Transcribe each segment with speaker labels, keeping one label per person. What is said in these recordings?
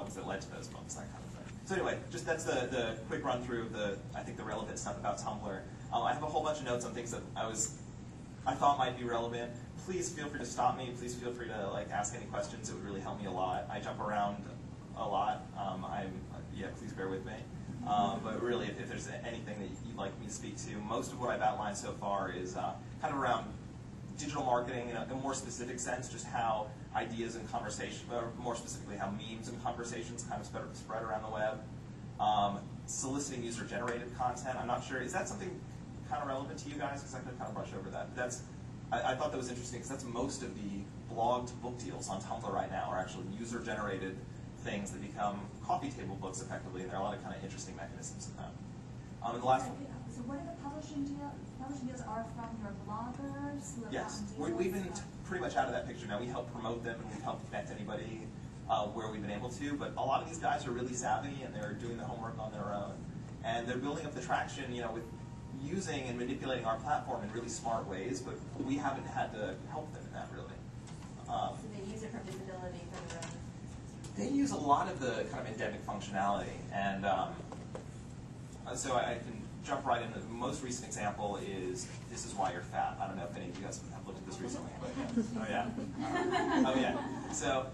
Speaker 1: ones that led to those books, that kind of thing. So anyway, just that's the quick run through of I think the relevant stuff about Tumblr. I have a whole bunch of notes on things that I thought might be relevant. Please feel free to stop me. Please feel free to ask any questions. It would really help me a lot. I jump around a lot. Yeah, please bear with me. But really, if there's anything that you'd like me to speak to, most of what I've outlined so far is kind of around digital marketing in a more specific sense, just how ideas and conversation, or more specifically how memes and conversations kind of spread around the web. Soliciting user-generated content. I'm not sure, is that something kind of relevant to you guys? Because I could kind of brush over that. I thought that was interesting because that's most of the blogged book deals on Tumblr right now are actually user-generated things that become coffee table books effectively, and there are a lot of kind of interesting mechanisms of that. And the last one.
Speaker 2: So what are the publishing deals? Publishing deals are from your bloggers who have
Speaker 1: Yes,
Speaker 2: gotten deals?
Speaker 1: we've been pretty much out of that picture now. We help promote them and we've helped connect anybody where we've been able to, but a lot of these guys are really savvy and they're doing the homework on their own. And they're building up the traction, with using and manipulating our platform in really smart ways, but we haven't had to help them in that really.
Speaker 2: So they use it for visibility for their own.
Speaker 1: They use a lot of the kind of endemic functionality, and so I can jump right in. The most recent example is "This is why you're fat." I don't know if any of you guys have looked at this recently, but yeah. Oh yeah. So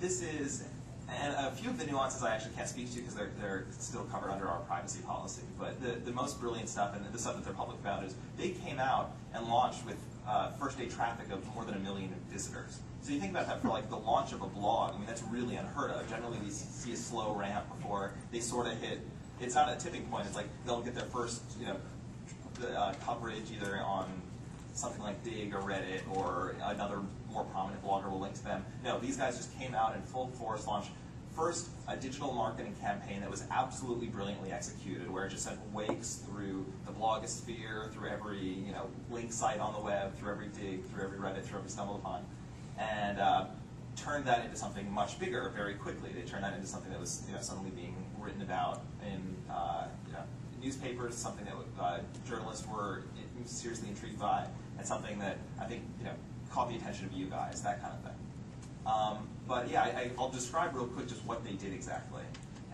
Speaker 1: this is, and a few of the nuances I actually can't speak to because they're still covered under our privacy policy. But the most brilliant stuff, and the stuff that they're public about, is they came out and launched with first-day traffic of more than 1 million visitors. So you think about that for the launch of a blog. I mean, that's really unheard of. Generally, we see a slow ramp before they sort of hit. It's not a tipping point. It's like they'll get their first, coverage either on something like Dig or Reddit, or another more prominent blogger will link to them. No, these guys just came out in full force, launched first a digital marketing campaign that was absolutely brilliantly executed, where it just sent wakes through the blogosphere, through every link site on the web, through every Dig, through every Reddit, through every StumbleUpon, and turned that into something much bigger very quickly. They turned that into something that was suddenly being written about in newspapers, something that journalists were seriously intrigued by, and something that I think caught the attention of you guys, that kind of thing. But yeah, I'll describe real quick just what they did exactly,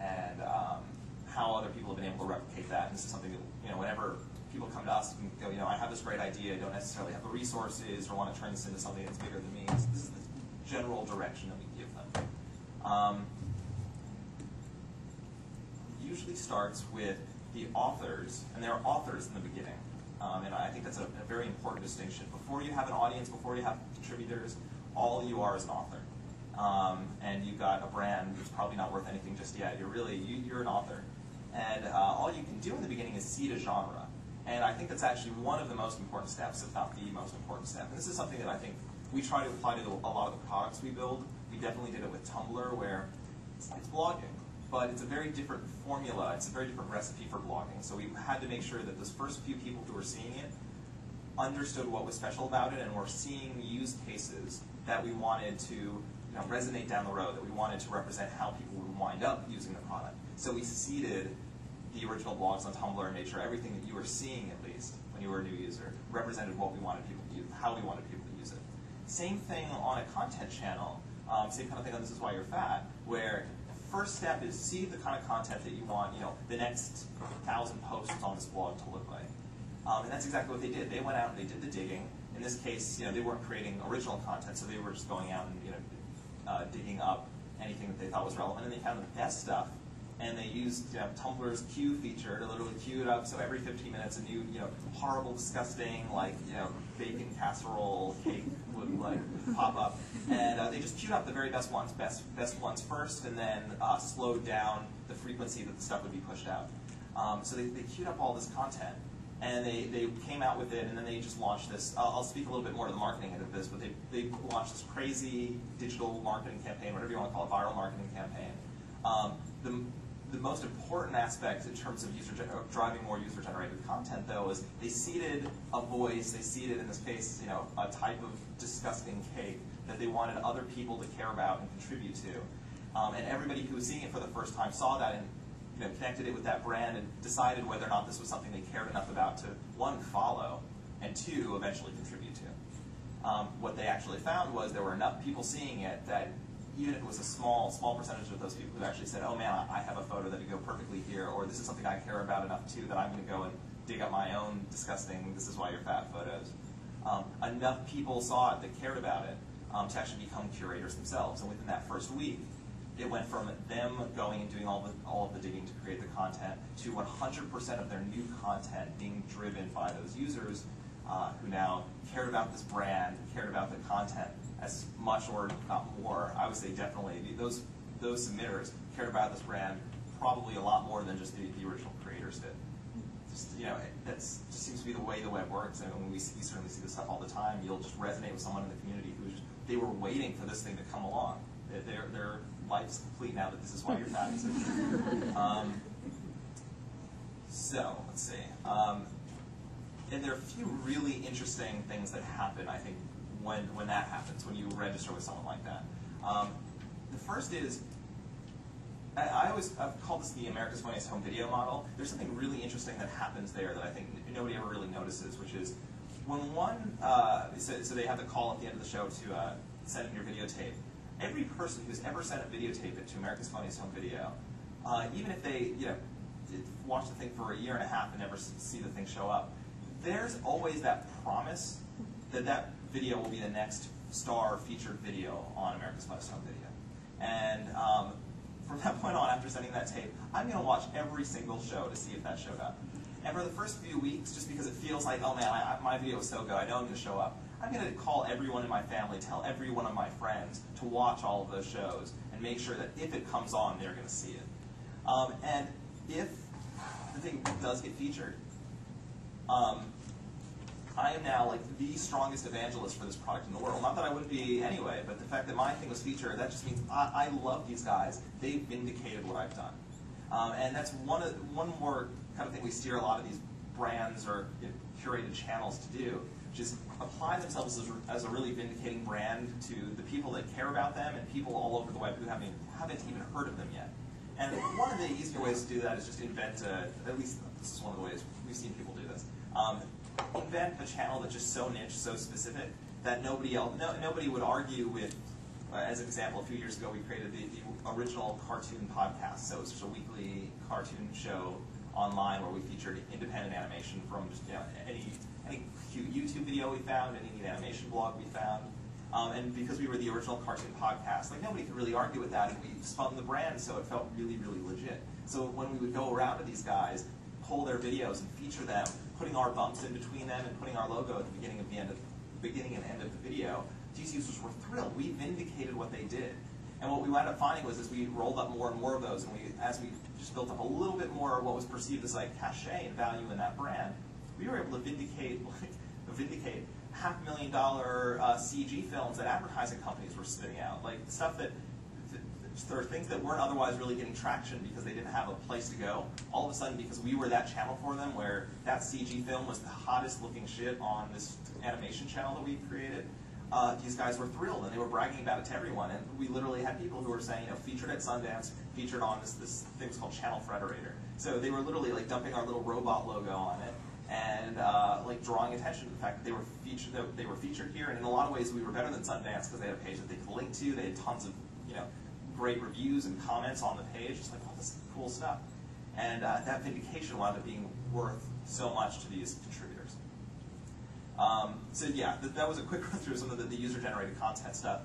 Speaker 1: and how other people have been able to replicate that. And this is something that whenever people come to us and go, I have this great idea, I don't necessarily have the resources, or want to turn this into something that's bigger than me. This is the general direction that we give them. Usually starts with the authors, and there are authors in the beginning. And I think that's a very important distinction. Before you have an audience, before you have contributors, all you are is an author. And you've got a brand that's probably not worth anything just yet. You're an author. And all you can do in the beginning is seed a genre. And I think that's actually one of the most important steps, if not the most important step. And this is something that I think we try to apply to a lot of the products we build. We definitely did it with Tumblr, where it's blogging, but it's a very different formula. It's a very different recipe for blogging. So we had to make sure that those first few people who were seeing it understood what was special about it, and were seeing use cases that we wanted to resonate down the road, that we wanted to represent how people would wind up using the product. So we seeded the original blogs on Tumblr and made sure everything that you were seeing, at least, when you were a new user, represented what we wanted people to use, how we wanted people to use it. Same thing on a content channel. Same kind of thing on This Is Why You're Fat, where the first step is see the kind of content that you want, the next 1,000 posts on this blog to look like. And that's exactly what they did. They went out and they did the digging. In this case, they weren't creating original content, so they were just going out and digging up anything that they thought was relevant, and they found the best stuff. And they used Tumblr's queue feature to literally queue it up, so every 15 minutes a new, horrible, disgusting, bacon casserole cake would pop up. And they just queued up the very best ones, best ones first, and then slowed down the frequency that the stuff would be pushed out. So they queued up all this content, and they came out with it, and then they just launched this. I'll speak a little bit more to the marketing end of this, but they launched this crazy digital marketing campaign, whatever you want to call it, viral marketing campaign. The most important aspect in terms of driving more user-generated content, though, is they seeded a voice, they seeded, in this case, a type of disgusting cake that they wanted other people to care about and contribute to. And everybody who was seeing it for the first time saw that and connected it with that brand and decided whether or not this was something they cared enough about to, one, follow, and two, eventually contribute to. What they actually found was there were enough people seeing it that even if it was a small percentage of those people who actually said, oh man, I have a photo that would go perfectly here, or this is something I care about enough too that I'm going to go and dig up my own disgusting, this is why you're fat photos. Enough people saw it that cared about it to actually become curators themselves. And within that first week, it went from them going and doing all of the digging to create the content to 100% of their new content being driven by those users who now cared about this brand, cared about the content as much or not more. I would say definitely those submitters cared about this brand probably a lot more than just the original creators did. Just, that just seems to be the way the web works. And we certainly see this stuff all the time. You'll just resonate with someone in the community who they were waiting for this thing to come along. Their life's complete now that this is why you're fat. So let's see. And there are a few really interesting things that happen, I think, when that happens, when you register with someone like that. The first is, I've called this the America's Funniest Home Video model. There's something really interesting that happens there that I think nobody ever really notices, which is when so they have the call at the end of the show to send in your videotape. Every person who's ever sent a videotape into America's Funniest Home Video, even if they watch the thing for a year and a half and never see the thing show up, there's always that promise that that video will be the next star featured video on America's Funniest Home Video. And from that point on, after sending that tape, I'm going to watch every single show to see if that showed up. And for the first few weeks, just because it feels like, oh man, my video is so good, I know I'm going to show up, I'm going to call everyone in my family, tell every one of my friends to watch all of those shows and make sure that if it comes on, they're going to see it. And if the thing does get featured, I am now like the strongest evangelist for this product in the world. Not that I wouldn't be anyway, but the fact that my thing was featured, that just means I love these guys. They've vindicated what I've done. And that's one more kind of thing we steer a lot of these brands or curated channels to do, which is apply themselves as a really vindicating brand to the people that care about them and people all over the web who haven't even heard of them yet. And one of the easier ways to do that is just invent at least this is one of the ways we've seen people do this. Invent a channel that's just so niche, so specific, that nobody would argue with. As an example, a few years ago we created the original cartoon podcast. So it was just a weekly cartoon show online where we featured independent animation from just any cute YouTube video we found, any neat animation blog we found. And because we were the original cartoon podcast, like nobody could really argue with that, and we spun the brand so it felt really, really legit. So when we would go around to these guys, pull their videos and feature them, putting our bumps in between them and putting our logo at the beginning and end of the video, these users were thrilled. We vindicated what they did. And what we wound up finding was as we rolled up more and more of those, and as we just built up a little bit more of what was perceived as like cachet and value in that brand, we were able to vindicate $500,000 CG films that advertising companies were spitting out. Like stuff that there are things that weren't otherwise really getting traction because they didn't have a place to go. All of a sudden, because we were that channel for them, where that CG film was the hottest looking shit on this animation channel that we created, these guys were thrilled and they were bragging about it to everyone. And we literally had people who were saying, featured at Sundance, featured on this thing called Channel Frederator. So they were literally like dumping our little robot logo on it and like drawing attention to the fact that they were featured here. And in a lot of ways, we were better than Sundance because they had a page that they could link to. They had tons of great reviews and comments on the page, just like all this cool stuff. And that vindication wound up being worth so much to these contributors. So yeah, that was a quick run through some of the user-generated content stuff.